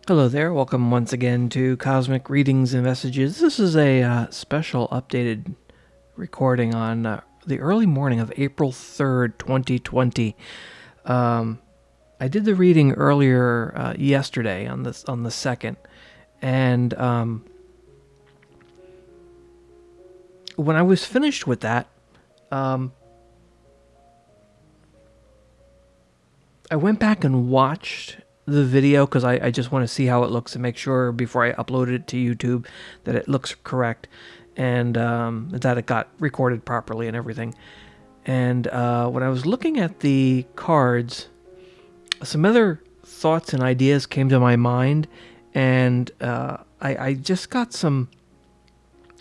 Hello there. Welcome once again to Cosmic Readings and Messages. This is a special updated recording on the early morning of April 3rd, 2020. Um, I did the reading earlier yesterday on the 2nd, and when I was finished with that, um, I went back and watched the video because I just want to see how it looks and make sure before I upload it to YouTube that it looks correct and that it got recorded properly and everything. And when I was looking at the cards, some other thoughts and ideas came to my mind, and I just got some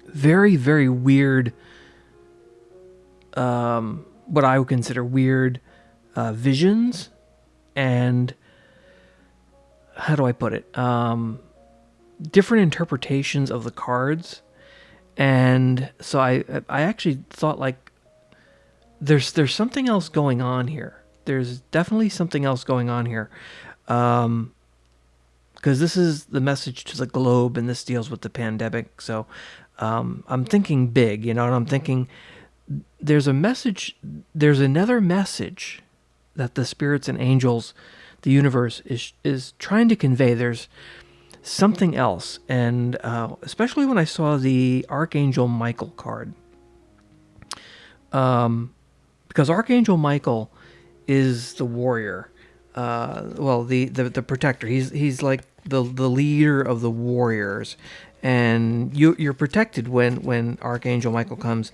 very, very weird, what I would consider weird visions and how do I put it? Different interpretations of the cards, and so I actually thought like there's something else going on here. There's definitely something else going on here, because this is the message to the globe, and this deals with the pandemic. So I'm thinking big, and I'm thinking there's a message. There's another message that the spirits and angels, the universe is trying to convey. There's something else, and especially when I saw the Archangel Michael card, because Archangel Michael is the warrior, well, the protector. He's like the leader of the warriors, and you're protected when Archangel Michael comes.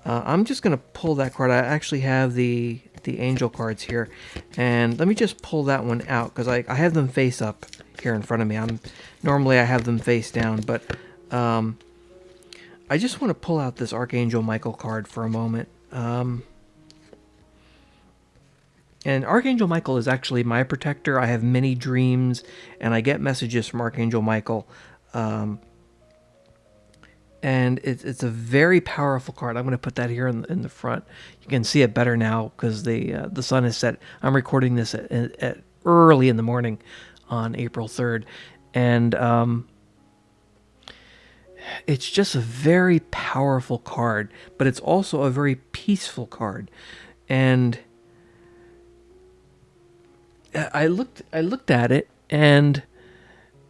I'm just gonna pull that card. I actually have the angel cards here, and let me just pull that one out because I have them face up here in front of me. Normally I have them face down, but I just want to pull out this Archangel Michael card for a moment. And Archangel Michael is actually my protector. I have many dreams, and I get messages from Archangel Michael. And it's a very powerful card. I'm going to put that here in the front. You can see it better now because the sun is set. I'm recording this at early in the morning on April 3rd, and it's just a very powerful card, but it's also a very peaceful card. And I looked at it, and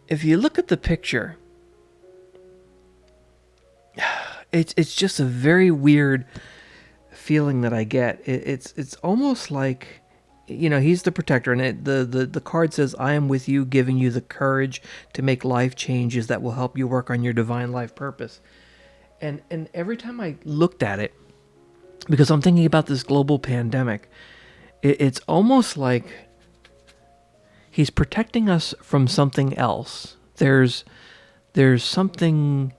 if you look at the picture, it's just a very weird feeling that I get. It's almost like, he's the protector, and the card says, "I am with you, giving you the courage to make life changes that will help you work on your divine life purpose." And every time I looked at it, because I'm thinking about this global pandemic, it's almost like he's protecting us from something else. There's something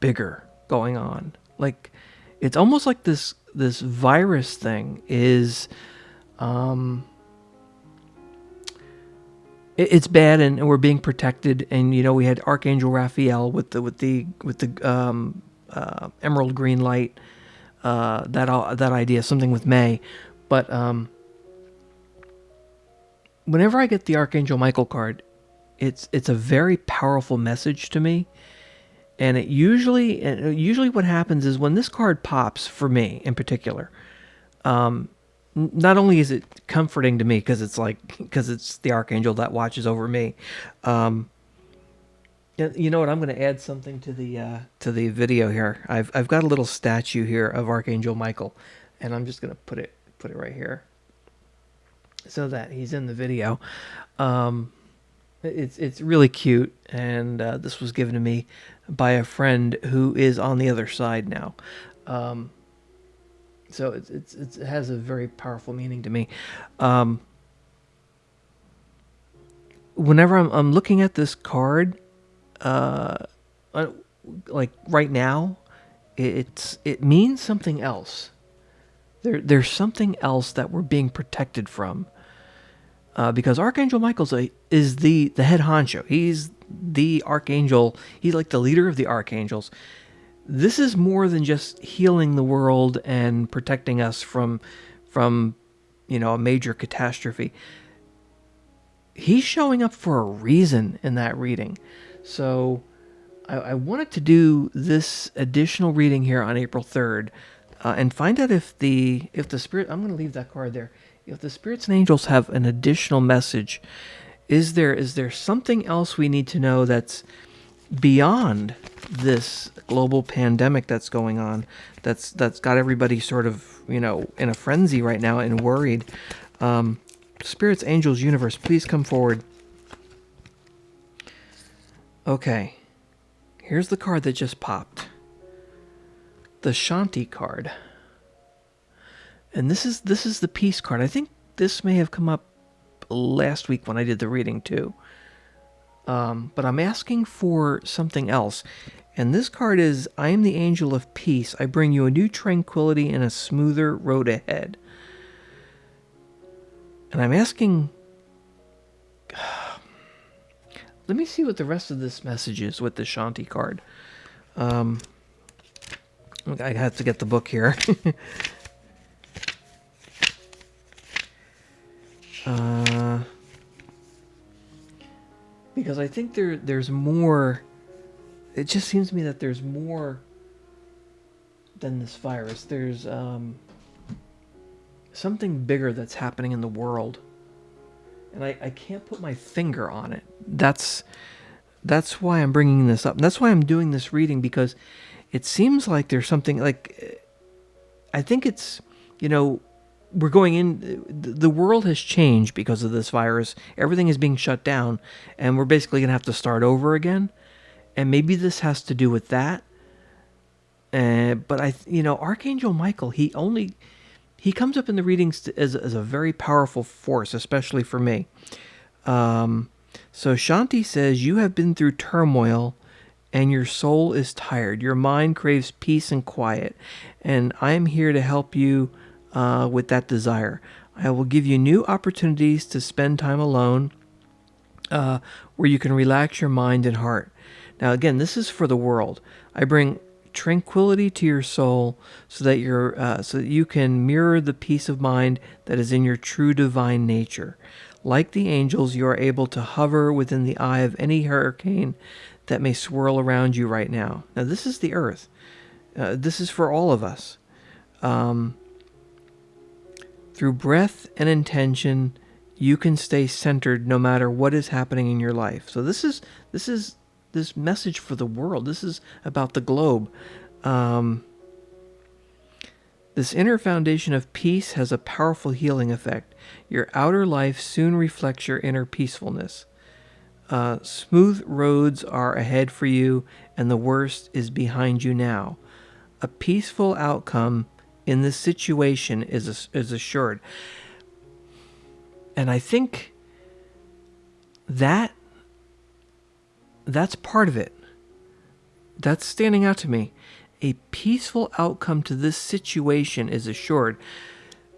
bigger going on. Like, it's almost like this virus thing is it's bad, and we're being protected. And we had Archangel Raphael with the emerald green light, that idea, something with May. But whenever I get the Archangel Michael card, it's a very powerful message to me. And usually what happens is when this card pops, for me in particular, not only is it comforting to me because it's the archangel that watches over me. You know what? I'm going to add something to the video here. I've got a little statue here of Archangel Michael, and I'm just going to put it right here so that he's in the video. It's really cute, and this was given to me by a friend who is on the other side now. So it has a very powerful meaning to me. Whenever I'm looking at this card, like right now, it means something else. There's something else that we're being protected from. Because Archangel Michael is the head honcho. He's the archangel. He's like the leader of the archangels. This is more than just healing the world and protecting us from a major catastrophe. he's showing up for a reason in that reading. So I wanted to do this additional reading here on April 3rd, and find out if the spirit. I'm going to leave that card there. If the spirits and angels have an additional message, is there something else we need to know that's beyond this global pandemic that's going on, that's got everybody sort of, in a frenzy right now and worried. Spirits, angels, universe, please come forward. Okay, here's the card that just popped, the Shanti card, and this is the peace card. I think this may have come up last week when I did the reading too. But I'm asking for something else. And this card is, I am the angel of peace. I bring you a new tranquility and a smoother road ahead. And I'm asking... Let me see what the rest of this message is with the Shanti card. I have to get the book here. Because I think there's more. It just seems to me that there's more than this virus. There's something bigger that's happening in the world, and I can't put my finger on it. That's why I'm bringing this up. And that's why I'm doing this reading, because it seems like there's something like, I think it's, we're going in, the world has changed because of this virus. Everything is being shut down, and we're basically going to have to start over again. And maybe this has to do with that. But Archangel Michael, he comes up in the readings as a very powerful force, especially for me. So Shanti says, you have been through turmoil and your soul is tired. Your mind craves peace and quiet. And I am here to help you with that desire. I will give you new opportunities to spend time alone, where you can relax your mind and heart. Now, again, this is for the world. I bring tranquility to your soul so that you can mirror the peace of mind that is in your true divine nature. Like the angels, you are able to hover within the eye of any hurricane that may swirl around you right now. Now, this is the earth. This is for all of us. Through breath and intention, you can stay centered no matter what is happening in your life. So this is this message for the world. This is about the globe. This inner foundation of peace has a powerful healing effect. Your outer life soon reflects your inner peacefulness. Smooth roads are ahead for you, and the worst is behind you now. A peaceful outcome in this situation is assured. And I think that's part of it. That's standing out to me. A peaceful outcome to this situation is assured.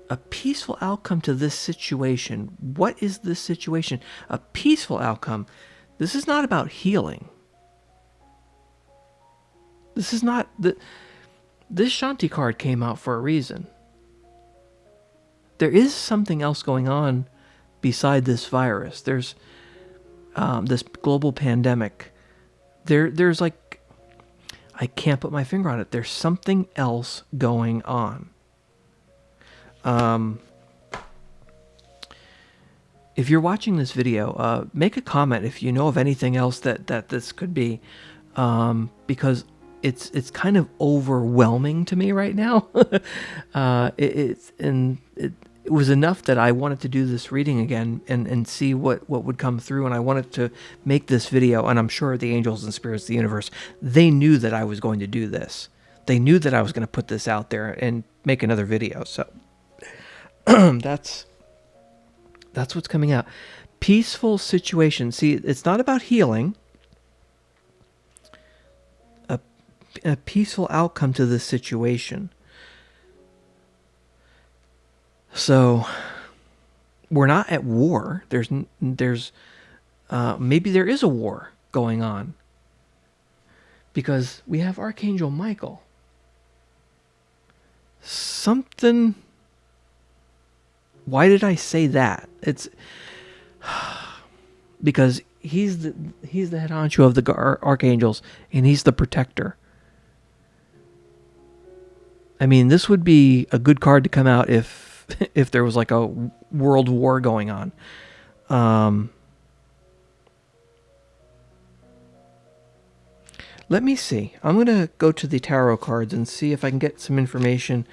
A peaceful outcome to this situation. What is this situation? A peaceful outcome. This is not about healing. This is not... This Shanti card came out for a reason. There is something else going on beside this virus. There's this global pandemic. There's like... I can't put my finger on it. There's something else going on. If you're watching this video, make a comment if you know of anything else that this could be, because it's kind of overwhelming to me right now. It was enough that I wanted to do this reading again and see what would come through, and I wanted to make this video, and I'm sure the angels and spirits of the universe, they knew that I was going to do this. They knew that I was going to put this out there and make another video, so that's what's coming out. Peaceful situation. See, it's not about healing. A peaceful outcome to this situation. So, we're not at war. There's maybe there is a war going on, because we have Archangel Michael. Why did I say that? because he's the head honcho of the archangels, and he's the protector. I mean, this would be a good card to come out if if there was like a world war going on. Let me see. I'm going to go to the tarot cards and see if I can get some information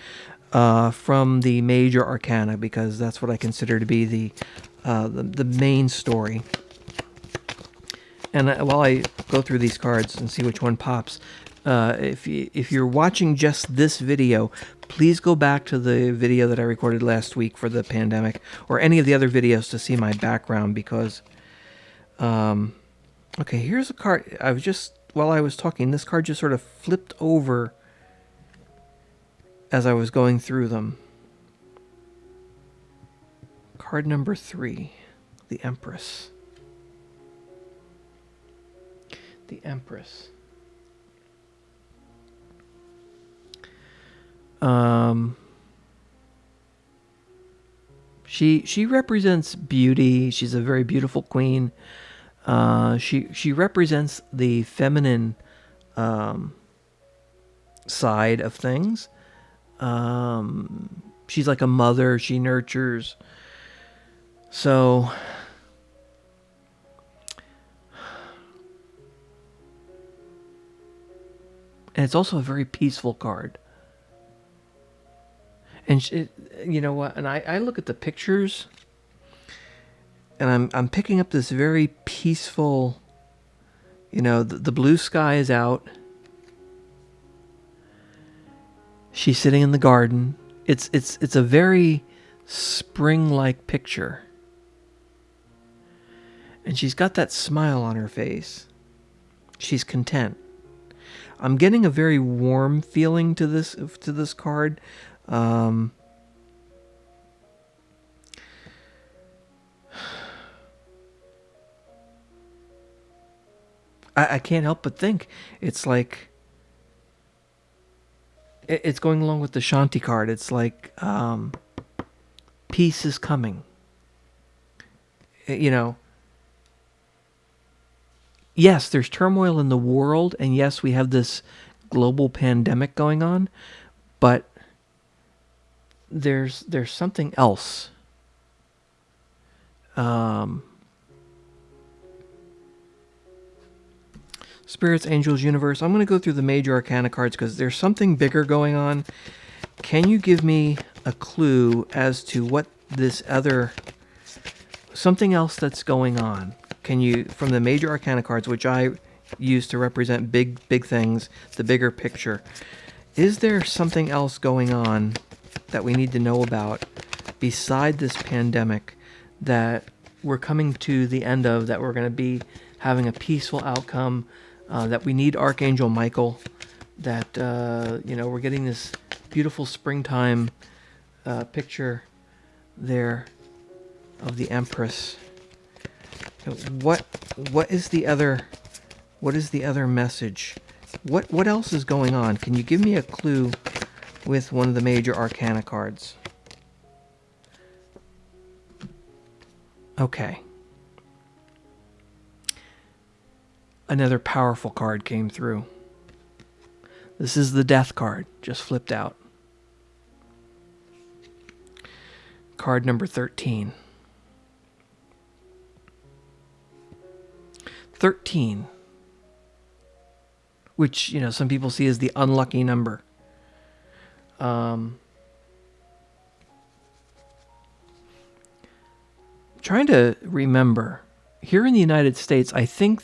from the major arcana, because that's what I consider to be the main story. And while I go through these cards and see which one pops, if you're watching just this video, please go back to the video that I recorded last week for the pandemic, or any of the other videos, to see my background, because okay, here's a card. While I was talking, this card just sort of flipped over as I was going through them. Card number 3, the Empress. The Empress. She represents beauty. She's a very beautiful queen. She represents the feminine side of things. She's like a mother. She nurtures. So and it's also a very peaceful card. And you know what? And I look at the pictures, and I'm picking up this very peaceful. You know, the blue sky is out. She's sitting in the garden. It's a very spring-like picture. And she's got that smile on her face. She's content. I'm getting a very warm feeling to this card. I can't help but think it's like it's going along with the Shanti card. It's like peace is coming. You know, yes, there's turmoil in the world, and yes, we have this global pandemic going on, but there's something else. Spirits, angels, universe. I'm going to go through the major arcana cards because there's something bigger going on. Can you give me a clue as to what this something else that's going on? Can you, from the major arcana cards, which I use to represent big things, the bigger picture, is there something else going on that we need to know about beside this pandemic that we're coming to the end of, that we're going to be having a peaceful outcome, that we need Archangel Michael, that we're getting this beautiful springtime picture there of the Empress. What is the other message? What else is going on? Can you give me a clue with one of the major arcana cards? Okay. Another powerful card came through. This is the Death card, just flipped out. Card number 13. 13. Which, some people see as the unlucky number. Trying to remember. Here in the United States, I think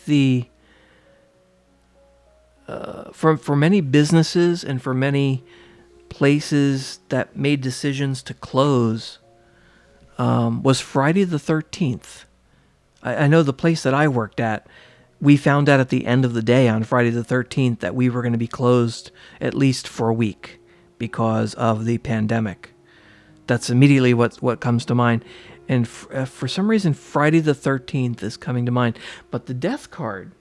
for many businesses and for many places that made decisions to close was Friday the 13th. I know the place that I worked at, we found out at the end of the day on Friday the 13th that we were going to be closed at least for a week because of the pandemic. That's immediately what comes to mind. And for some reason, Friday the 13th is coming to mind. But the Death card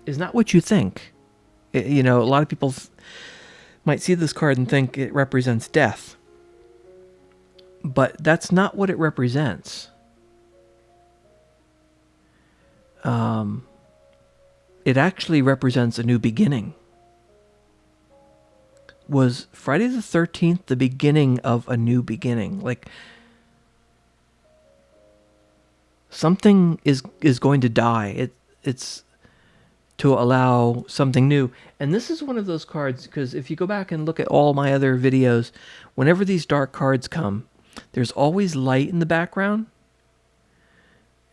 is not what you think. A lot of people might see this card and think it represents death. But that's not what it represents. it actually represents a new beginning. Was Friday the 13th the beginning of a new beginning? Like, something is going to die. It's to allow something new. And this is one of those cards, because if you go back and look at all my other videos, whenever these dark cards come, there's always light in the background.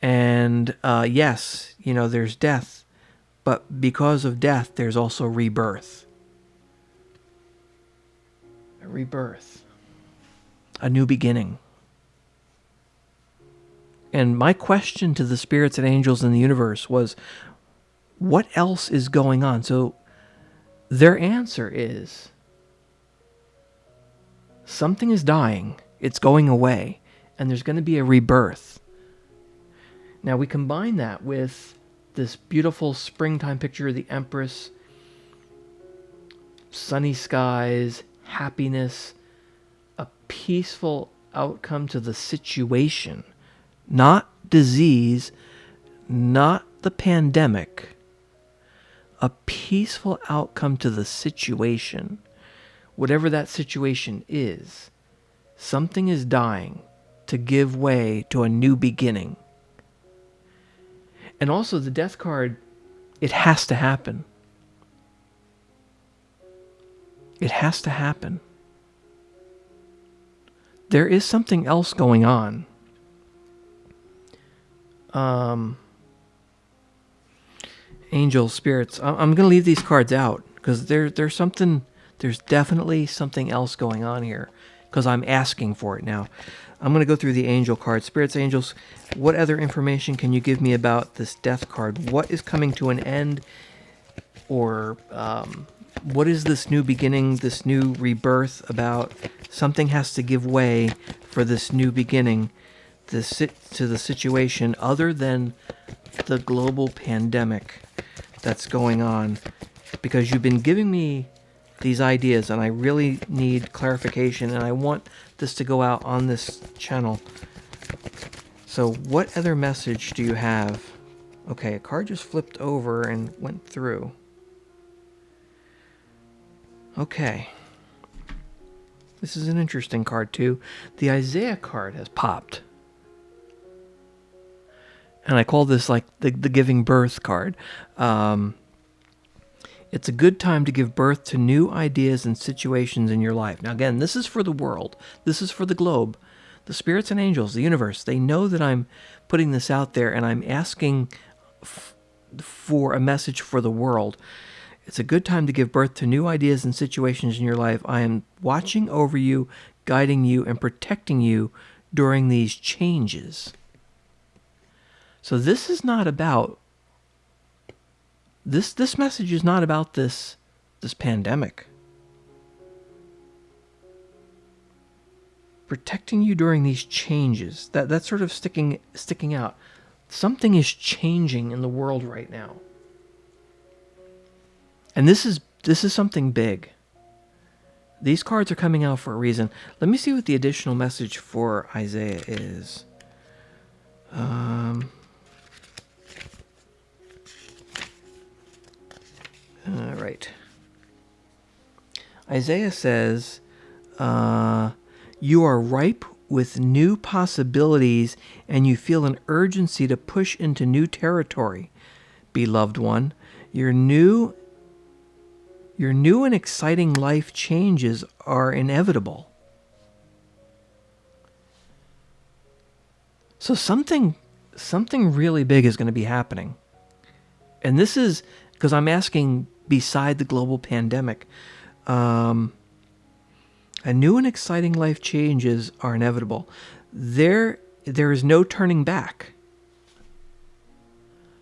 And yes, there's death. But because of death, there's also rebirth. A rebirth. A new beginning. And my question to the spirits and angels in the universe was, what else is going on? So their answer is, something is dying, it's going away, and there's going to be a rebirth. Now we combine that with this beautiful springtime picture of the Empress, sunny skies, happiness, a peaceful outcome to the situation, not disease, not the pandemic, a peaceful outcome to the situation. Whatever that situation is, something is dying to give way to a new beginning. And also the death card, it has to happen. It has to happen. There is something else going on. Angels, spirits. I'm going to leave these cards out because there's definitely something else going on here because I'm asking for it now. I'm going to go through the angel cards. Spirits, angels, what other information can you give me about this death card? What is coming to an end? Or what is this new beginning, this new rebirth about? Something has to give way for this new beginning to the situation other than the global pandemic that's going on. Because you've been giving me these ideas and I really need clarification and I want this to go out on this channel. So what other message do you have? Okay, a card just flipped over and went through. Okay. This is an interesting card too. The Isaiah card has popped. And I call this like the giving birth card. It's a good time to give birth to new ideas and situations in your life. Now again, this is for the world. This is for the globe. The spirits and angels, the universe, they know that I'm putting this out there and I'm asking for a message for the world. It's a good time to give birth to new ideas and situations in your life. I am watching over you, guiding you, and protecting you during these changes. So this is not about this message is not about this pandemic. Protecting you during these changes. That's sort of sticking out. Something is changing in the world right now. And this is something big. These cards are coming out for a reason. Let me see what the additional message for Isaiah is. All right. Isaiah says, you are ripe with new possibilities and you feel an urgency to push into new territory, beloved one. Your new and exciting life changes are inevitable. So something really big is going to be happening. And this is because I'm asking beside the global pandemic. A new and exciting life changes are inevitable. There is no turning back.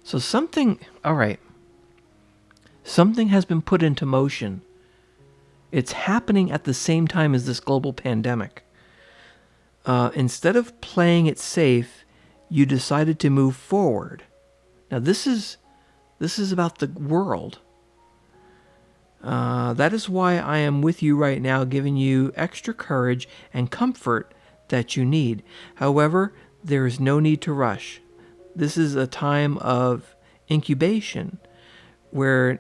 So something has been put into motion. It's happening at the same time as this global pandemic. Instead of playing it safe, you decided to move forward. Now this is about the world. That is why I am with you right now, giving you extra courage and comfort that you need. However, there is no need to rush. This is a time of incubation, where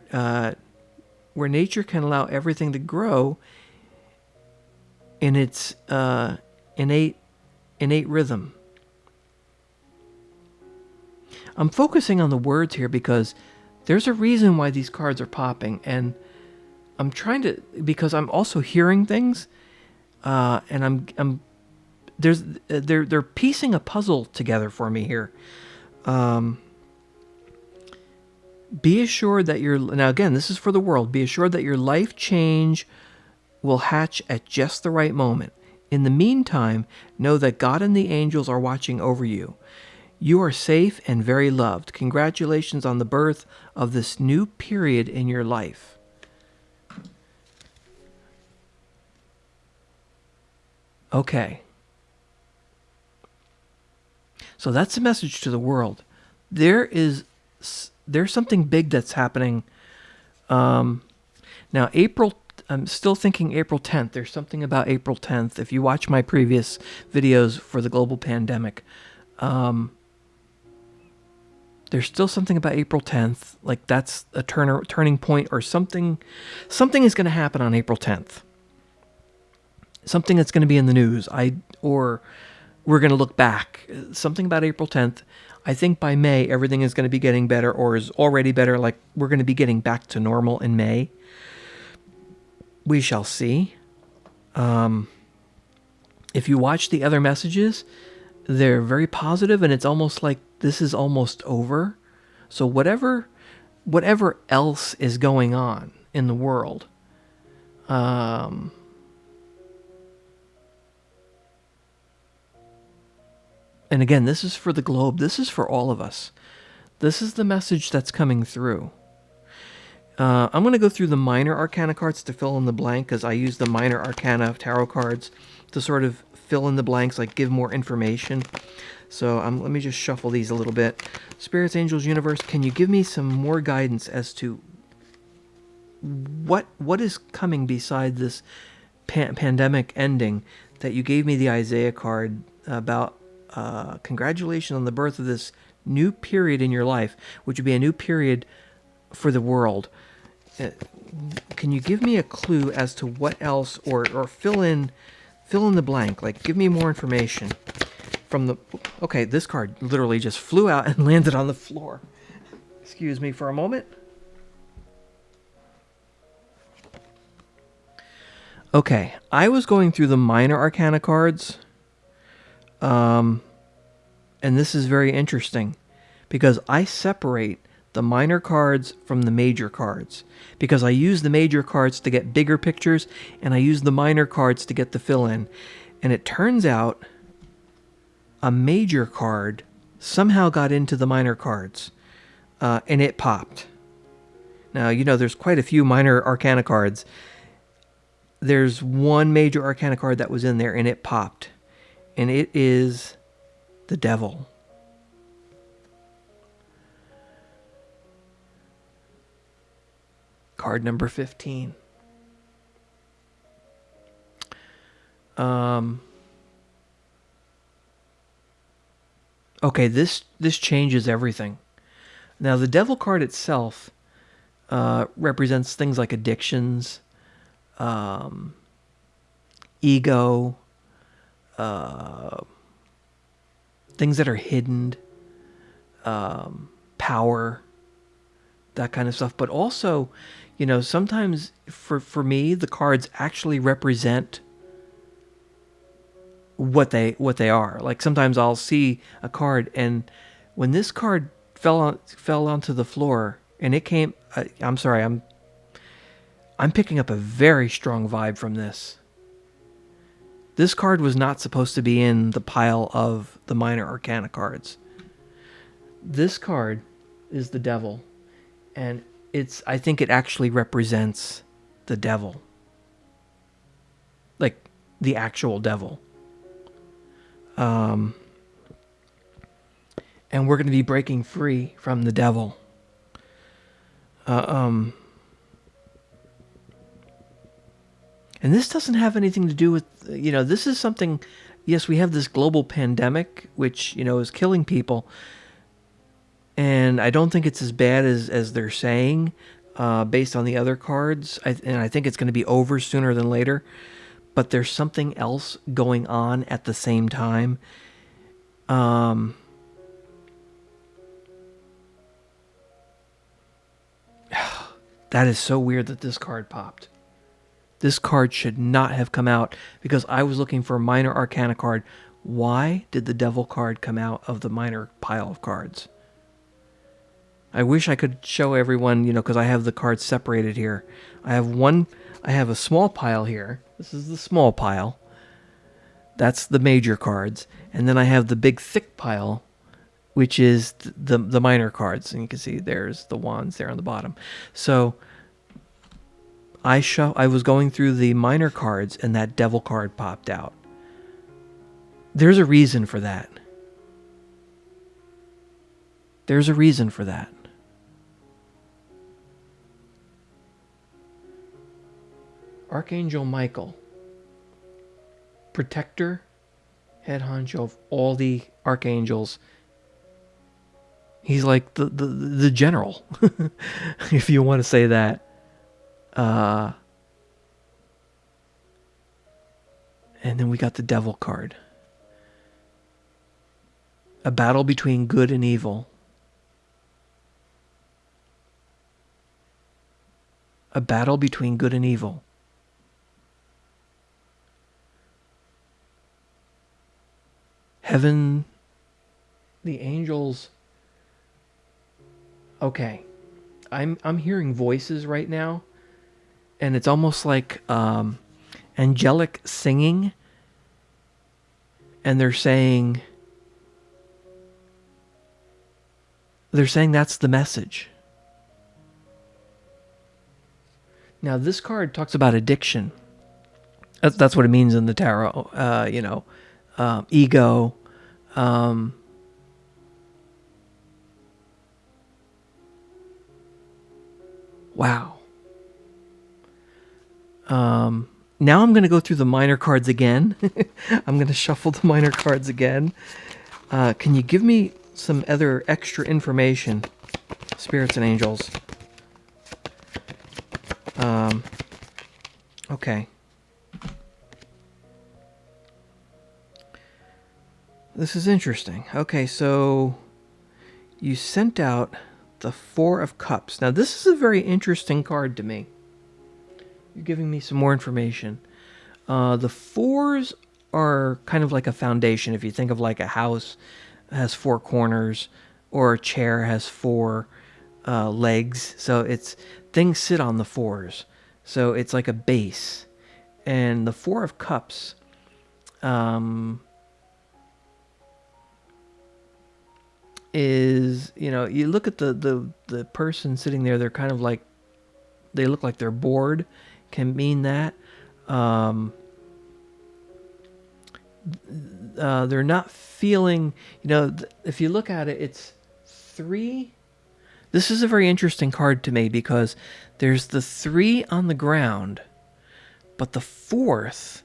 nature can allow everything to grow in its innate rhythm. I'm focusing on the words here because there's a reason why these cards are popping, and I'm trying to, because I'm also hearing things, and they're piecing a puzzle together for me here. Be assured that now again, this is for the world. Be assured that your life change will hatch at just the right moment. In the meantime, know that God and the angels are watching over you. You are safe and very loved. Congratulations on the birth of this new period in your life. Okay. So that's the message to the world. There's something big that's happening. Now, I'm still thinking April 10th. There's something about April 10th. If you watch my previous videos for the global pandemic, there's still something about April 10th. Like that's a turning point, or something. Something is going to happen on April 10th. Something that's going to be in the news. Or we're going to look back. Something about April 10th. I think by May, everything is going to be getting better, or is already better. Like we're going to be getting back to normal in May. We shall see. If you watch the other messages, they're very positive, and it's almost like this is almost over. So whatever else is going on in the world, and again, this is for the globe. This is for all of us. This is the message that's coming through. I'm going to go through the minor arcana cards to fill in the blank, because I use the minor arcana tarot cards to sort of fill in the blanks, like give more information. So let me just shuffle these a little bit. Spirits, angels, universe, can you give me some more guidance as to what is coming beside this pandemic ending? That you gave me the Isaiah card about congratulations on the birth of this new period in your life, which would be a new period for the world. Can you give me a clue as to what else, or fill in the blank? Like, give me more information from the... Okay, this card literally just flew out and landed on the floor. Excuse me for a moment. Okay, I was going through the minor arcana cards, and this is very interesting because I separate the minor cards from the major cards, because I use the major cards to get bigger pictures, and I use the minor cards to get the fill-in. And it turns out a major card somehow got into the minor cards, and it popped. Now, there's quite a few minor arcana cards. There's one major arcana card that was in there, and it popped. And it is the devil. Card number 15. Okay, this changes everything. Now, the devil card itself represents things like addictions, ego, things that are hidden, power, that kind of stuff. But also, sometimes for me, the cards actually represent what they are. Like sometimes I'll see a card, and when this card fell onto the floor, and it came, I'm sorry, I'm picking up a very strong vibe from this. This card was not supposed to be in the pile of the minor arcana cards. This card is the devil, and I think it actually represents the devil. Like the actual devil. And we're going to be breaking free from the devil. And this doesn't have anything to do with, this is something, yes, we have this global pandemic, which, is killing people. and I don't think it's as bad as they're saying, based on the other cards. And I think it's going to be over sooner than later. But there's something else going on at the same time. That is so weird that this card popped. This card should not have come out because I was looking for a minor arcana card. Why did the devil card come out of the minor pile of cards? I wish I could show everyone, because I have the cards separated here. I have a small pile here. This is the small pile. That's the major cards. And then I have the big thick pile, which is the minor cards. And you can see there's the wands there on the bottom. So I was going through the minor cards and that devil card popped out. There's a reason for that. There's a reason for that. Archangel Michael, protector, head honcho of all the archangels. He's like the general, if you want to say that. And then we got the devil card. A battle between good and evil. A battle between good and evil. Heaven, the angels. Okay, I'm hearing voices right now, and it's almost like angelic singing, and they're saying that's the message. Now this card talks about addiction. That's what it means in the tarot. Ego. Wow. Now I'm going to go through the minor cards again. I'm going to shuffle the minor cards again. Can you give me some other extra information, spirits and angels? Okay. This is interesting. Okay, so you sent out the Four of Cups. Now, this is a very interesting card to me. You're giving me some more information. The fours are kind of like a foundation. If you think of like a house has four corners, or a chair has four legs. So it's things sit on the fours. So it's like a base. And the Four of Cups, is, you look at the person sitting there, they're kind of like, they look like they're bored, can mean that. They're not feeling, if you look at it, it's three. This is a very interesting card to me because there's the three on the ground, but the fourth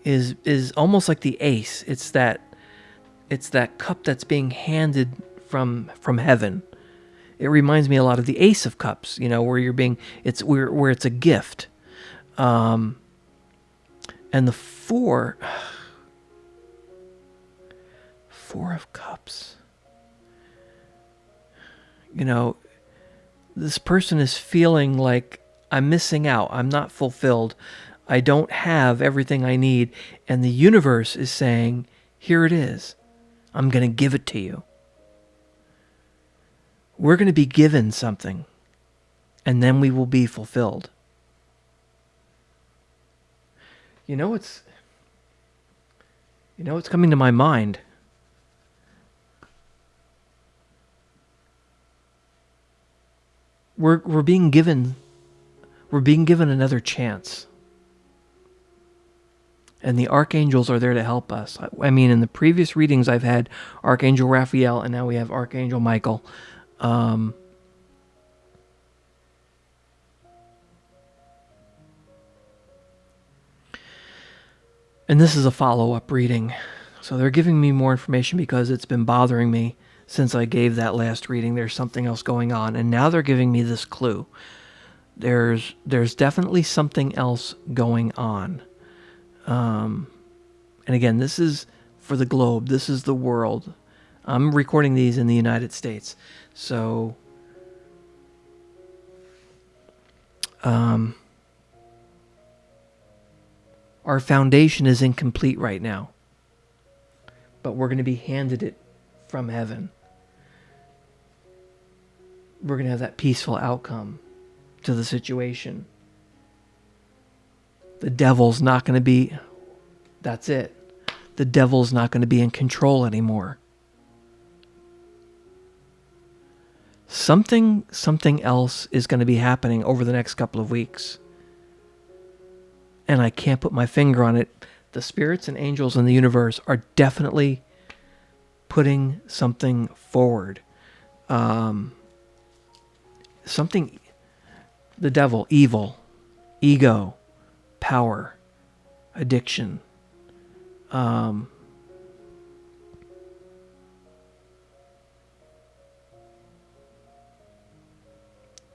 is almost like the ace. It's that cup that's being handed from heaven. It reminds me a lot of the Ace of Cups, where where it's a gift. And the Four of Cups. This person is feeling like I'm missing out. I'm not fulfilled. I don't have everything I need. And the universe is saying, here it is. I'm going to give it to you. We're going to be given something, and then we will be fulfilled. It's coming to my mind. We're being given another chance. And the archangels are there to help us. I mean, in the previous readings, I've had Archangel Raphael, and now we have Archangel Michael. And this is a follow-up reading. So they're giving me more information because it's been bothering me since I gave that last reading. There's something else going on, and now they're giving me this clue. There's definitely something else going on. And again, this is for the globe. This is the world. I'm recording these in the United States. So our foundation is incomplete right now, but we're going to be handed it from heaven. We're going to have that peaceful outcome to the situation. The devil's not going to be, that's it. The devil's not going to be in control anymore. Something else is going to be happening over the next couple of weeks. And I can't put my finger on it. The spirits and angels in the universe are definitely putting something forward. Something, the devil, evil, ego, power, addiction.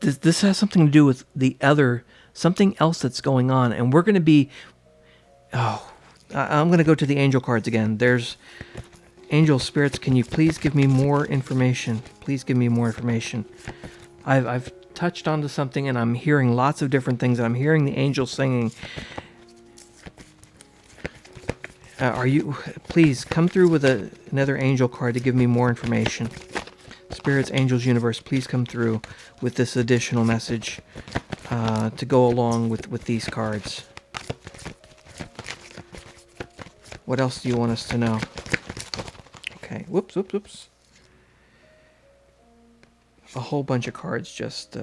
This has something to do with the other, something else that's going on. And we're going to be, I'm going to go to the angel cards again. There's angel spirits. Can you please give me more information? Please give me more information. I've touched onto something and I'm hearing lots of different things. And I'm hearing the angels singing. Please come through with another angel card to give me more information. Spirits, angels, universe, please come through with this additional message to go along with these cards. What else do you want us to know? Okay, whoops. A whole bunch of cards just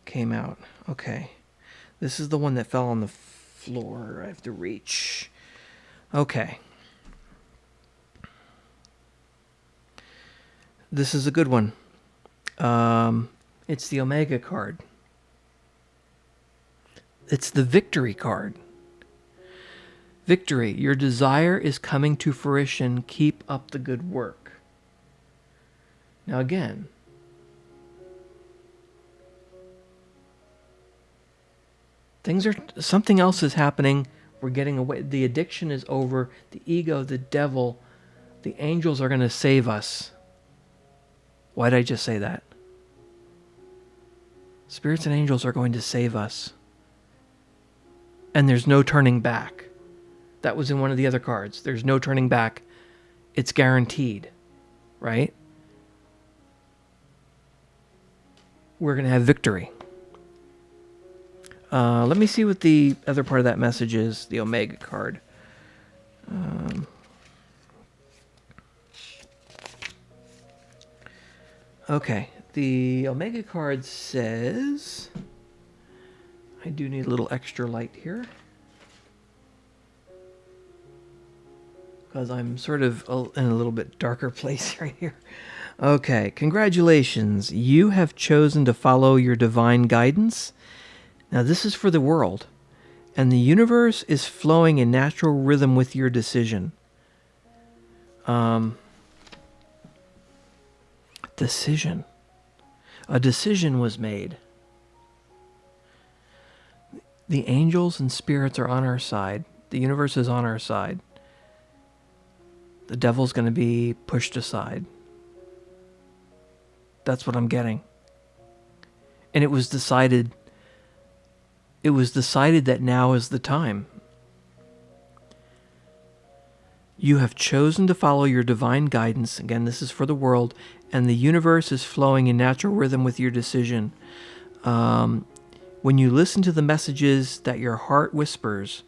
came out. Okay, this is the one that fell on the floor. I have to reach. Okay. This is a good one. It's the Omega card. It's the victory card. Victory. Your desire is coming to fruition. Keep up the good work. Now again, something else is happening. We're getting away. The addiction is over. The ego, the devil, the angels are going to save us. Why did I just say that? Spirits and angels are going to save us. And there's no turning back. That was in one of the other cards. There's no turning back. It's guaranteed. Right? We're going to have victory. Let me see what the other part of that message is. The Omega card. Okay, the Omega card says, I do need a little extra light here, because I'm sort of in a little bit darker place right here. Okay, congratulations. You have chosen to follow your divine guidance. Now this is for the world, and the universe is flowing in natural rhythm with your decision. Decision. A decision was made. The angels and spirits are on our side. The universe is on our side. The devil's going to be pushed aside. That's what I'm getting. And it was decided that now is the time. You have chosen to follow your divine guidance. Again, this is for the world. And the universe is flowing in natural rhythm with your decision. When you listen to the messages that your heart whispers,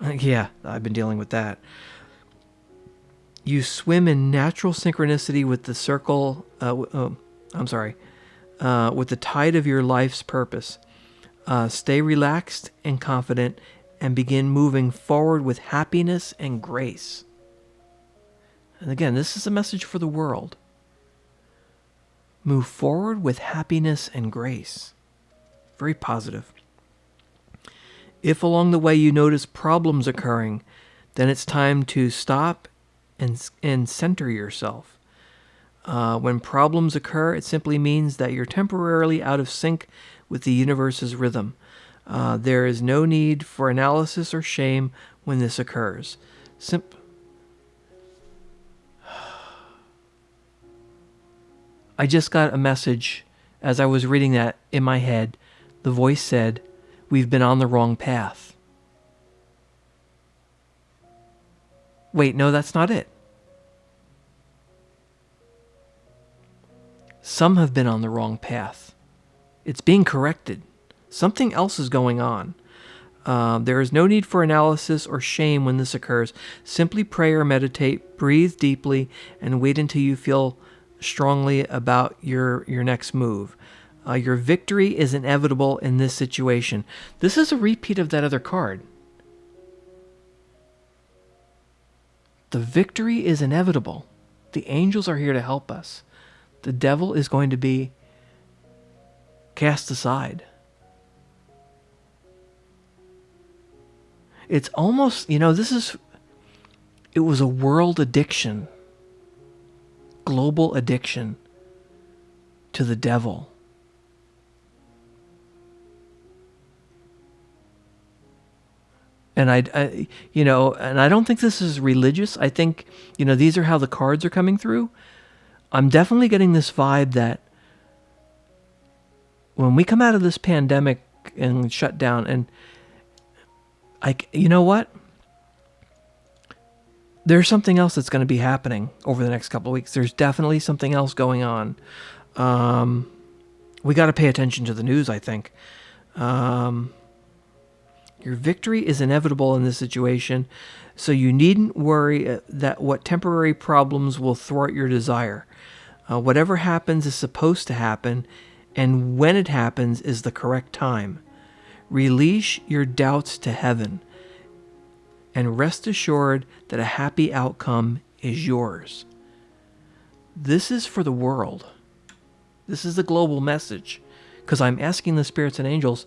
yeah, I've been dealing with that. You swim in natural synchronicity with the circle, with the tide of your life's purpose. Stay relaxed and confident and begin moving forward with happiness and grace. And again, this is a message for the world. Move forward with happiness and grace. Very positive. If along the way you notice problems occurring, then it's time to stop and center yourself. When problems occur, it simply means that you're temporarily out of sync with the universe's rhythm. There is no need for analysis or shame when this occurs. I just got a message as I was reading that in my head. The voice said, "We've been on the wrong path." Wait, no, that's not it. Some have been on the wrong path. It's being corrected. Something else is going on. There is no need for analysis or shame when this occurs. Simply pray or meditate, breathe deeply, and wait until you feel strongly about your next move. Your victory is inevitable in this situation. This is a repeat of that other card. The victory is inevitable. The angels are here to help us. The devil is going to be cast aside. It's almost, it was a world addiction, global addiction to the devil. And I don't think this is religious. I think, these are how the cards are coming through. I'm definitely getting this vibe that when we come out of this pandemic and shut down, and you know what? There's something else that's going to be happening over the next couple of weeks. There's definitely something else going on. We got to pay attention to the news, I think. Your victory is inevitable in this situation, so you needn't worry that what temporary problems will thwart your desire. Whatever happens is supposed to happen, and when it happens is the correct time. Release your doubts to heaven, and rest assured that a happy outcome is yours. This is for the world. This is the global message, because I'm asking the spirits and angels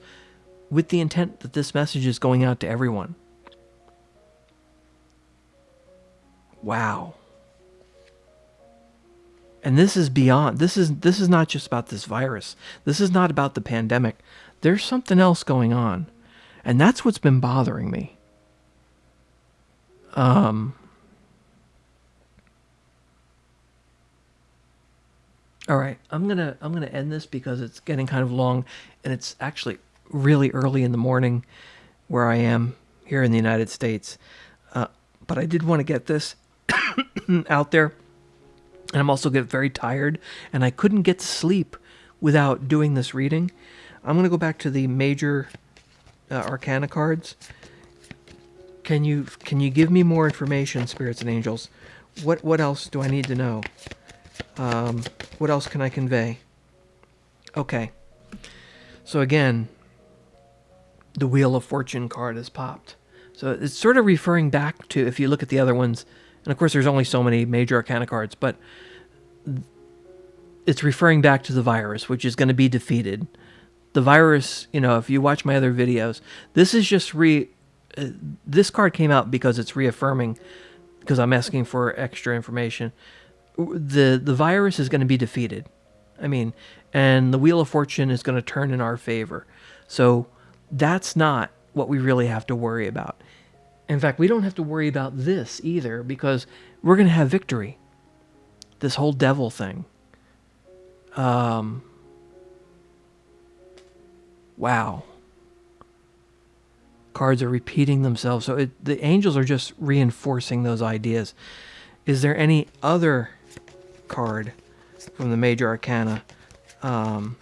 with the intent that this message is going out to everyone. Wow. And this is beyond. This is not just about this virus. This is not about the pandemic. There's something else going on. And that's what's been bothering me. All right, I'm gonna end this because it's getting kind of long, and it's actually really early in the morning where I am here in the United States. But I did want to get this out there. And I'm also getting very tired, and I couldn't get to sleep without doing this reading. I'm going to go back to the major arcana cards. Can you give me more information, spirits and angels? What else do I need to know? What else can I convey? Okay. So again, the Wheel of Fortune card has popped. So it's sort of referring back to, if you look at the other ones, and of course there's only so many major arcana cards, but it's referring back to the virus, which is going to be defeated. The virus, if you watch my other videos, this is just this card came out because it's reaffirming, because I'm asking for extra information. The virus is going to be defeated. And the Wheel of Fortune is going to turn in our favor. So that's not what we really have to worry about. In fact, we don't have to worry about this either, because we're going to have victory. This whole devil thing. Wow. Cards are repeating themselves. So the angels are just reinforcing those ideas. Is there any other card from the major arcana to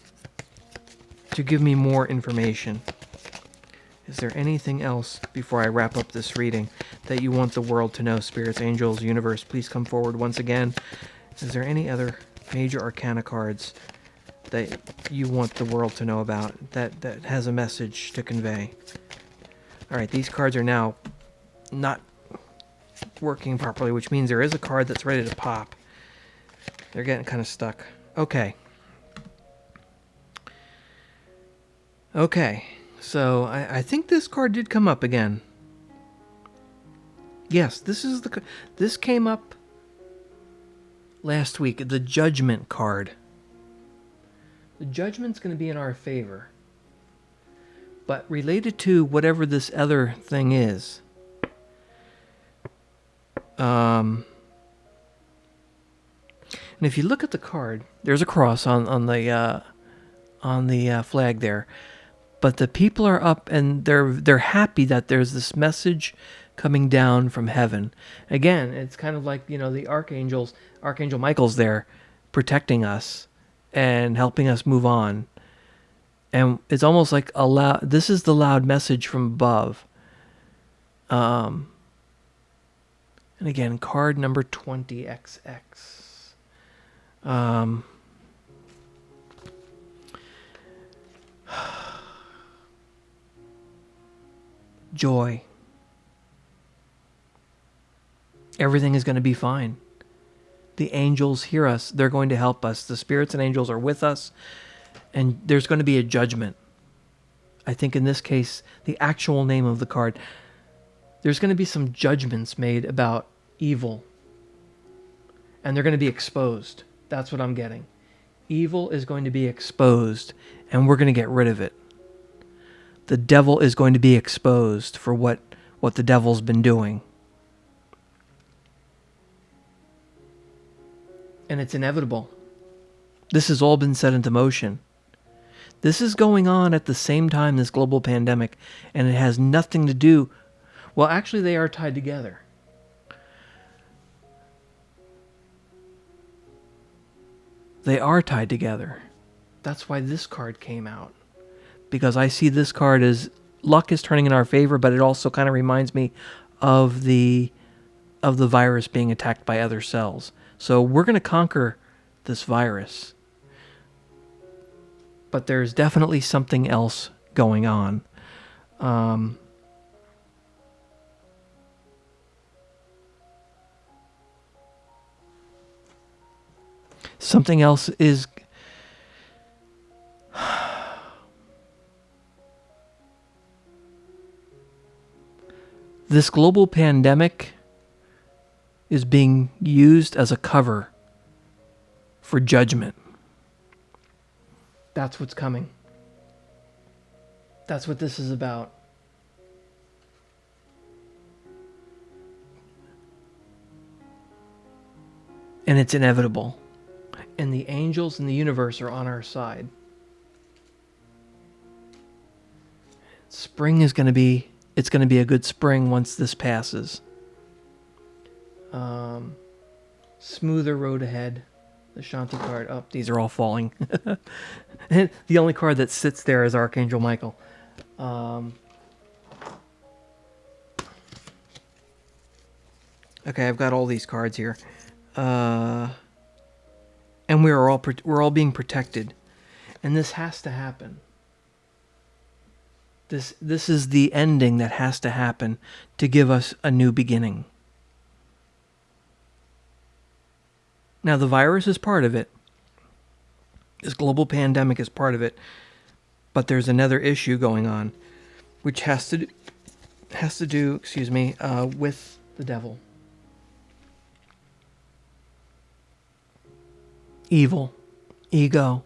give me more information? Is there anything else before I wrap up this reading that you want the world to know? Spirits, angels, universe, please come forward once again. Is there any other major arcana cards that you want the world to know about, that has a message to convey? All right, these cards are now not working properly, which means there is a card that's ready to pop. They're getting kind of stuck. Okay. So I think this card did come up again. Yes, this came up last week, the Judgment card. The Judgment's going to be in our favor. But related to whatever this other thing is, and if you look at the card, there's a cross on the flag there. But the people are up and they're happy that there's this message coming down from heaven. Again, it's kind of like, the Archangel Michael's there protecting us and helping us move on. And it's almost like this is the loud message from above. And again, card number 20XX. Joy. Everything is going to be fine. The angels hear us. They're going to help us. The spirits and angels are with us. And there's going to be a judgment. I think in this case, the actual name of the card, there's going to be some judgments made about evil. And they're going to be exposed. That's what I'm getting. Evil is going to be exposed, and we're going to get rid of it. The devil is going to be exposed for what the devil's been doing. And it's inevitable. This has all been set into motion. This is going on at the same time, this global pandemic, and it has nothing to do... Well, actually, they are tied together. They are tied together. That's why this card came out. Because I see this card as luck is turning in our favor, but it also kind of reminds me of the virus being attacked by other cells. So we're going to conquer this virus. But there's definitely something else going on. Something else is... This global pandemic is being used as a cover for judgment. That's what's coming. That's what this is about. And it's inevitable. And the angels in the universe are on our side. Spring is going to be... It's going to be a good spring once this passes. Smoother road ahead. The Shanti card. Oh, these are all falling. And the only card that sits there is Archangel Michael. Okay, I've got all these cards here. And we're all being protected. And this has to happen. This is the ending that has to happen to give us a new beginning. Now, the virus is part of it. This global pandemic is part of it. But there's another issue going on, which has to do, with the devil. Evil, ego,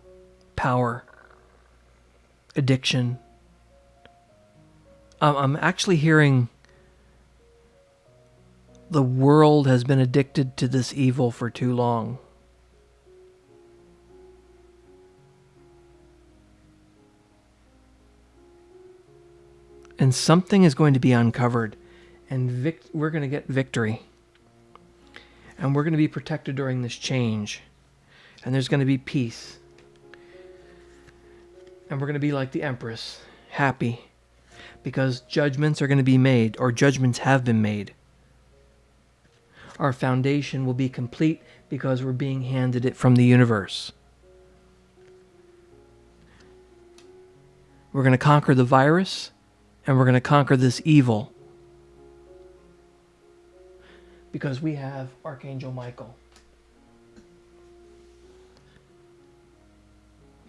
power, addiction. I'm actually hearing the world has been addicted to this evil for too long. And something is going to be uncovered, and we're going to get victory. And we're going to be protected during this change. And there's going to be peace. And we're going to be like the Empress, happy. Because judgments are going to be made, or judgments have been made. Our foundation will be complete because we're being handed it from the universe. We're going to conquer the virus, and we're going to conquer this evil. Because we have Archangel Michael,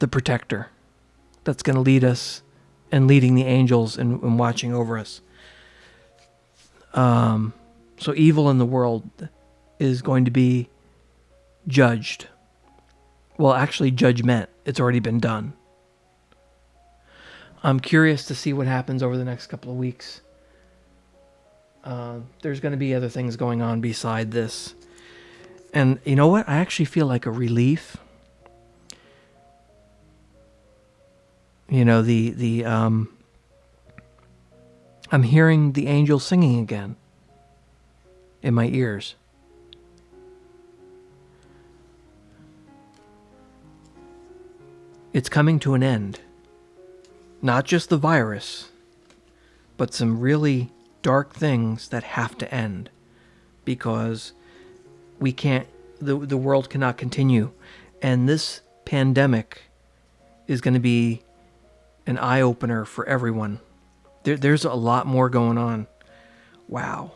the protector, that's going to lead us and leading the angels and watching over us. So evil in the world is going to be judged. Well, actually, judgment. It's already been done. I'm curious to see what happens over the next couple of weeks. There's going to be other things going on beside this. And you know what? I actually feel like a relief. You know, I'm hearing the angels singing again in my ears. It's coming to an end. Not just the virus, but some really dark things that have to end, because we can't, the world cannot continue. And this pandemic is going to be an eye-opener for everyone. There's a lot more going on. Wow.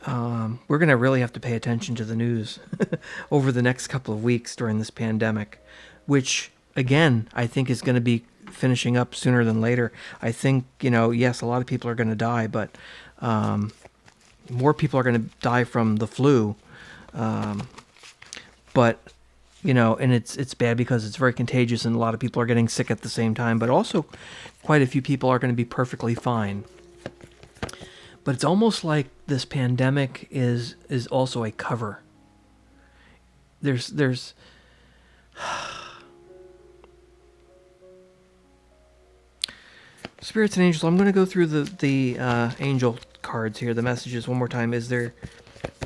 We're going to really have to pay attention to the news over the next couple of weeks during this pandemic, which, again, I think is going to be finishing up sooner than later. I think, yes, a lot of people are going to die, but more people are going to die from the flu. But, and it's bad because it's very contagious and a lot of people are getting sick at the same time, but also quite a few people are going to be perfectly fine. But it's almost like this pandemic is also a cover. There's spirits and angels. I'm going to go through the angel cards here, the messages one more time. Is there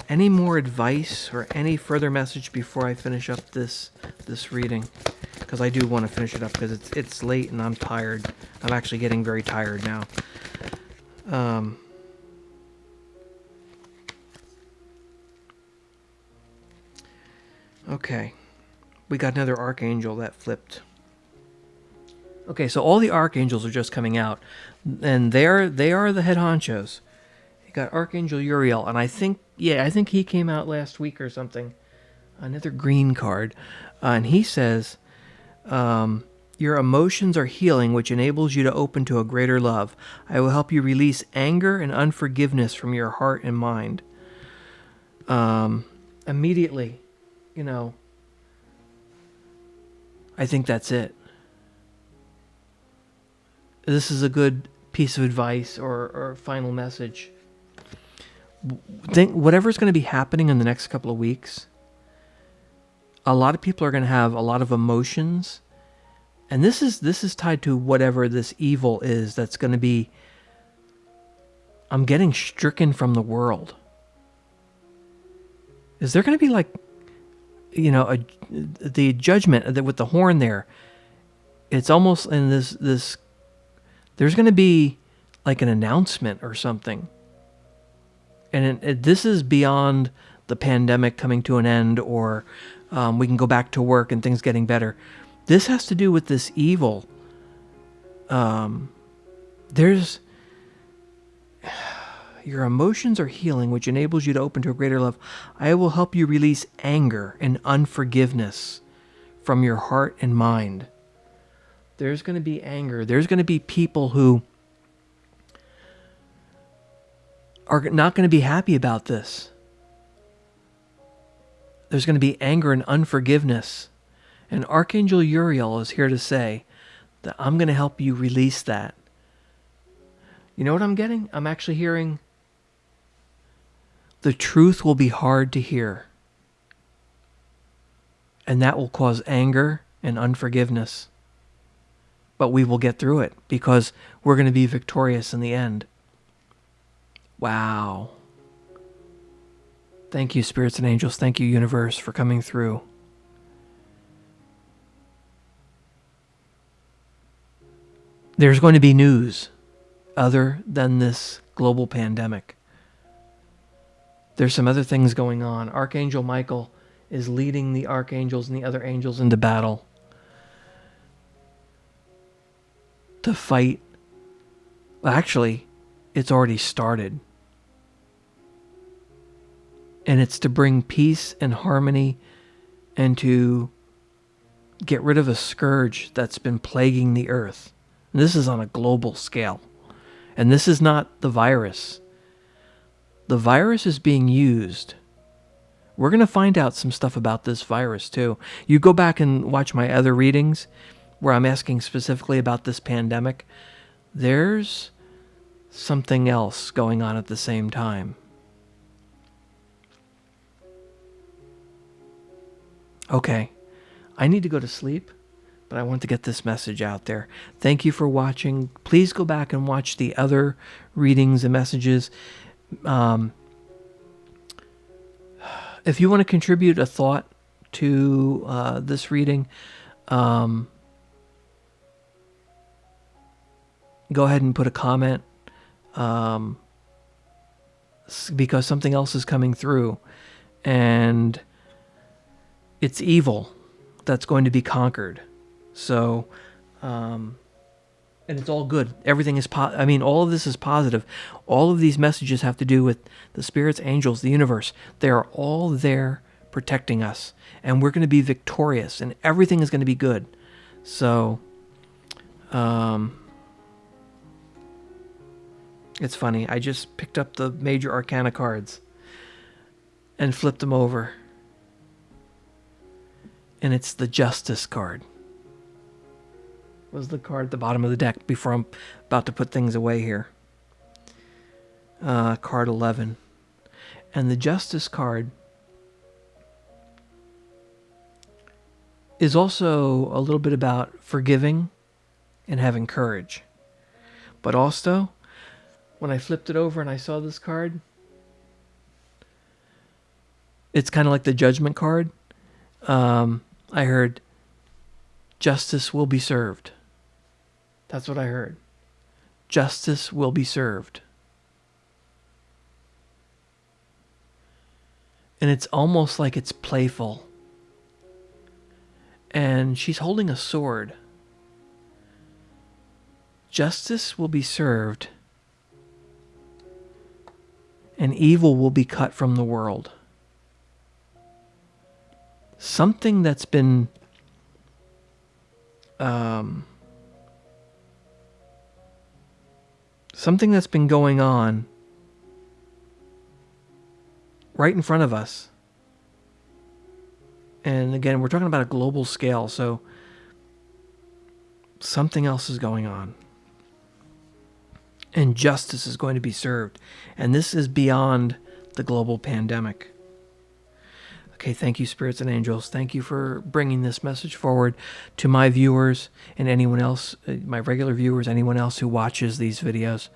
any more advice or any further message before I finish up this reading? Because I do want to finish it up because it's late and I'm tired. I'm actually getting very tired now. Okay, we got another archangel that flipped. Okay, so all the archangels are just coming out, and they are the head honchos. You got Archangel Uriel, and I think he came out last week or something. Another green card, and he says, your emotions are healing, which enables you to open to a greater love. I will help you release anger and unforgiveness from your heart and mind. Immediately. I think that's it. This is a good piece of advice or final message. Think whatever's going to be happening in the next couple of weeks, a lot of people are going to have a lot of emotions, and this is tied to whatever this evil is that's going to be. I'm getting stricken from the world. Is there going to be the judgment with the horn there? It's almost in this. There's going to be like an announcement or something, and this is beyond the pandemic coming to an end, or we can go back to work and things getting better. This has to do with this evil. There's. Your emotions are healing, which enables you to open to a greater love. I will help you release anger and unforgiveness from your heart and mind. There's going to be anger. There's going to be people who are not going to be happy about this. There's going to be anger and unforgiveness. And Archangel Uriel is here to say that I'm going to help you release that. You know what I'm getting? I'm actually hearing the truth will be hard to hear. And that will cause anger and unforgiveness. But we will get through it because we're going to be victorious in the end. Wow. Thank you, spirits and angels. Thank you, universe, for coming through. There's going to be news other than this global pandemic. There's some other things going on. Archangel Michael is leading the archangels and the other angels into battle to fight. Well, actually, it's already started. And it's to bring peace and harmony and to get rid of a scourge that's been plaguing the earth. And this is on a global scale. And this is not the virus. The virus is being used we're going to find out some stuff about this virus too. You go back and watch my other readings where I'm asking specifically about this pandemic. There's something else going on at the same time. Okay, I need to go to sleep, but I want to get this message out there. Thank you for watching. Please go back and watch the other readings and messages. If you want to contribute a thought to this reading, go ahead and put a comment, because something else is coming through, and it's evil that's going to be conquered. So, and it's all good. Everything is all of this is positive. All of these messages have to do with the spirits, angels, the universe. They are all there protecting us, and we're going to be victorious, and everything is going to be good. So, it's funny. I just picked up the major arcana cards and flipped them over, and it's the Justice card. Was the card at the bottom of the deck before I'm about to put things away here. Card 11. And the Justice card is also a little bit about forgiving and having courage. But also, when I flipped it over and I saw this card, it's kind of like the Judgment card. I heard, justice will be served. That's what I heard. Justice will be served. And it's almost like it's playful. And she's holding a sword. Justice will be served, and evil will be cut from the world. Something that's been going on right in front of us. And again, we're talking about a global scale, so something else is going on. And justice is going to be served. And this is beyond the global pandemic. Okay, thank you, spirits and angels. Thank you for bringing this message forward to my viewers and anyone else, my regular viewers, anyone else who watches these videos.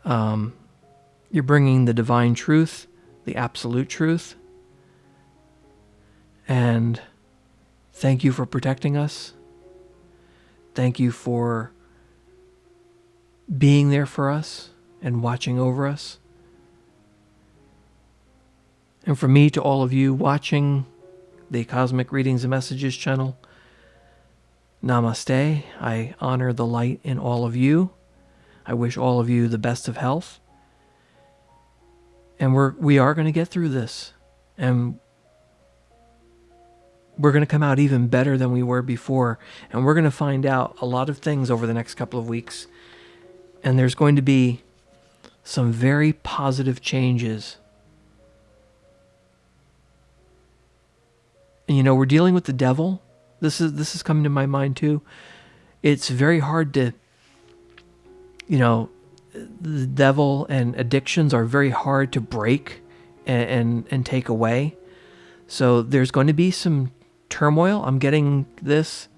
You're bringing the divine truth, the absolute truth. And thank you for protecting us. Thank you for being there for us and watching over us. And from me to all of you watching the Cosmic Readings and Messages channel, namaste. I honor the light in all of you. I wish all of you the best of health. And we are going to get through this. And we're going to come out even better than we were before. And we're going to find out a lot of things over the next couple of weeks. And there's going to be some very positive changes. And, we're dealing with the devil. This is coming to my mind too. It's very hard to, the devil and addictions are very hard to break and take away. So there's going to be some turmoil. I'm getting this.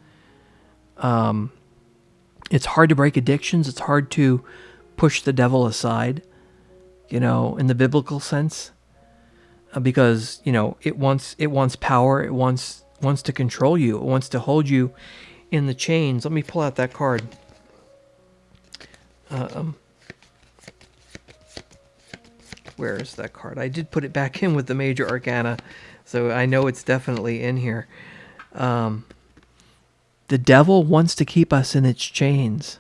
It's hard to break addictions. It's hard to push the devil aside, in the biblical sense. Because it wants power, it wants to control you, it wants to hold you in the chains. Let me pull out that card. Where is that card? I did put it back in with the major arcana, so I know it's definitely in here. The devil wants to keep us in its chains.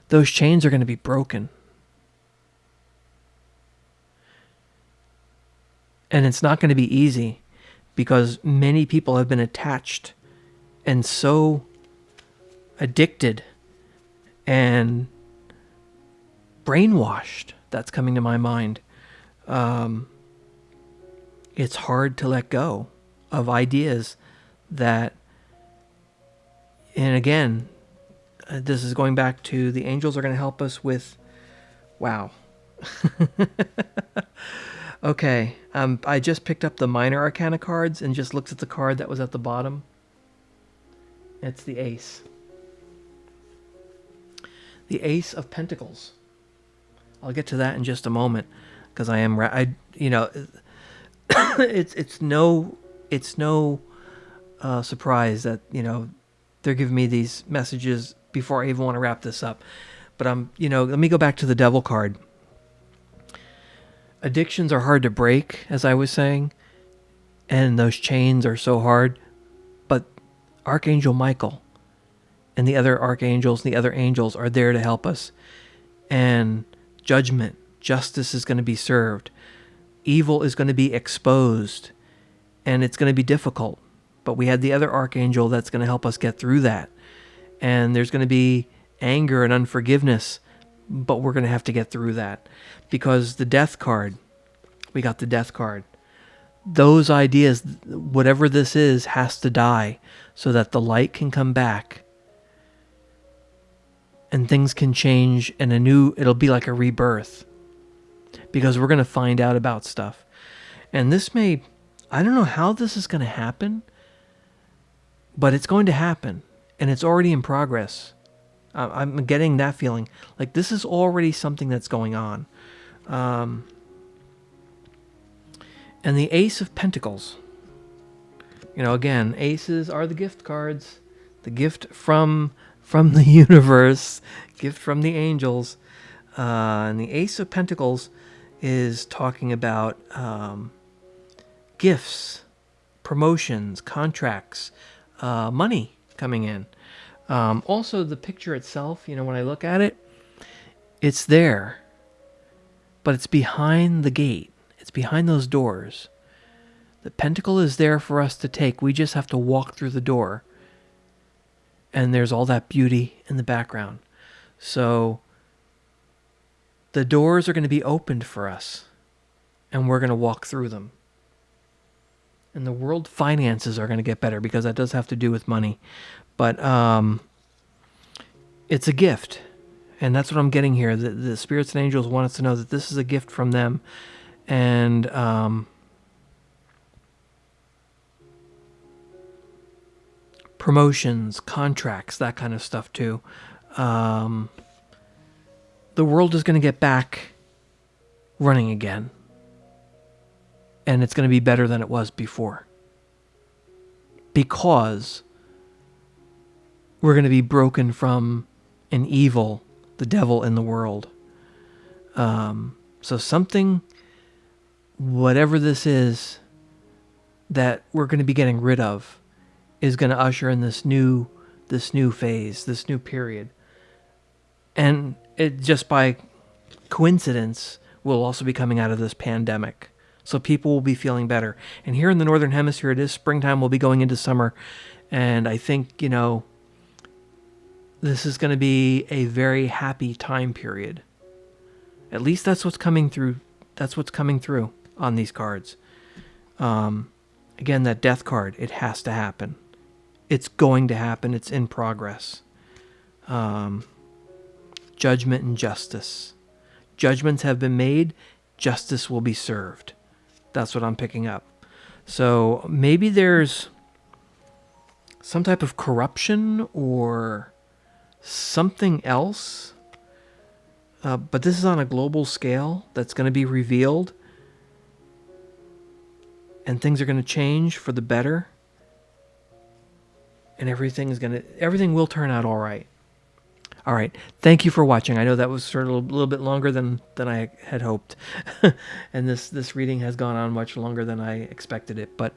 Those chains are going to be broken. And it's not going to be easy because many people have been attached and so addicted and brainwashed. That's coming to my mind. it's hard to let go of ideas that, and again, this is going back to the angels are going to help us with, wow. Okay, I just picked up the minor arcana cards and just looked at the card that was at the bottom. It's the ace. The Ace of Pentacles. I'll get to that in just a moment, because it's no surprise that they're giving me these messages before I even want to wrap this up. But let me go back to the Devil card. Addictions are hard to break, as I was saying, and those chains are so hard. But Archangel Michael and the other archangels and the other angels are there to help us. And justice is going to be served. Evil is going to be exposed. And it's going to be difficult. But we had the other archangel that's going to help us get through that. And there's going to be anger and unforgiveness. But we're going to have to get through that. Because the Death card, we got the Death card. Those ideas, whatever this is, has to die so that the light can come back. And things can change, and it'll be like a rebirth, because we're going to find out about stuff. And I don't know how this is going to happen, but it's going to happen, and it's already in progress. I'm getting that feeling, like this is already something that's going on. And the Ace of Pentacles. Again, aces are the gift cards, the gift from the universe, gift from the angels. And the Ace of Pentacles is talking about gifts, promotions, contracts, money coming in. Also, the picture itself, when I look at it, it's there, but it's behind the gate. It's behind those doors. The pentacle is there for us to take. We just have to walk through the door. And there's all that beauty in the background. So the doors are going to be opened for us, and we're going to walk through them. And the world finances are going to get better, because that does have to do with money. But it's a gift. And that's what I'm getting here. The spirits and angels want us to know that this is a gift from them. And promotions, contracts, that kind of stuff too. The world is going to get back running again. And it's going to be better than it was before. Because we're going to be broken from an evil, the devil in the world. So something, whatever this is, that we're going to be getting rid of, is going to usher in this new phase, this new period. And it just by coincidence will also be coming out of this pandemic. So people will be feeling better. And here in the Northern Hemisphere, it is springtime. We'll be going into summer. And I think, this is going to be a very happy time period. At least that's what's coming through. That's what's coming through on these cards. Again, that Death card, it has to happen. It's going to happen. It's in progress. Judgment and justice. Judgments have been made. Justice will be served. That's what I'm picking up. So maybe there's some type of corruption or something else. But this is on a global scale that's going to be revealed. And things are going to change for the better. And everything will turn out all right. All right. Thank you for watching. I know that was sort of a little bit longer than I had hoped. And this reading has gone on much longer than I expected it. But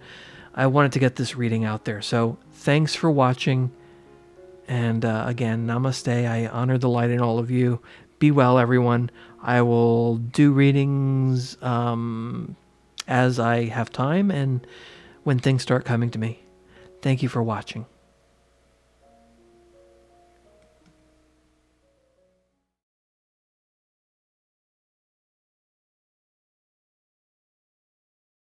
I wanted to get this reading out there. So thanks for watching. And again, namaste. I honor the light in all of you. Be well, everyone. I will do readings as I have time and when things start coming to me. Thank you for watching.